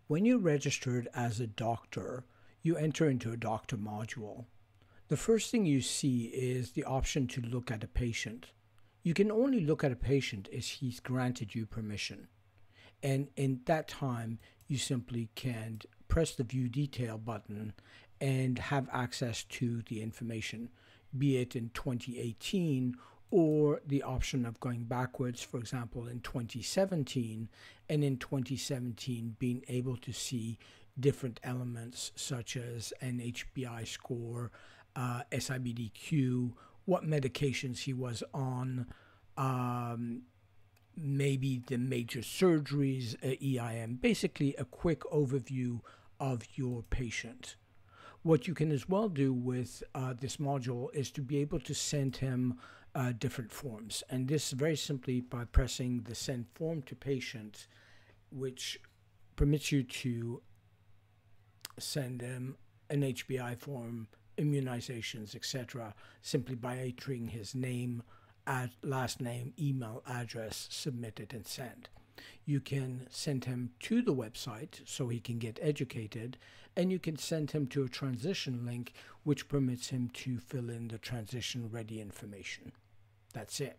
When you're registered as a doctor, you enter into a doctor module. The first thing you see is the option to look at a patient. You can only look at a patient if he's granted you permission. And in that time, you simply can press the View Detail button and have access to the information, be it in 2018 or the option of going backwards, for example, in 2017, and in 2017 being able to see different elements such as an HBI score, SIBDQ, what medications he was on, maybe the major surgeries, EIM, basically a quick overview of your patient. What you can as well do with this module is to be able to send him different forms. And this very simply by pressing the Send Form to Patient, which permits you to send him an HBI form, immunizations, etc., simply by entering his name, last name, email address, submit it, and send. You can send him to the website so he can get educated, and you can send him to a transition link which permits him to fill in the transition ready information. That's it.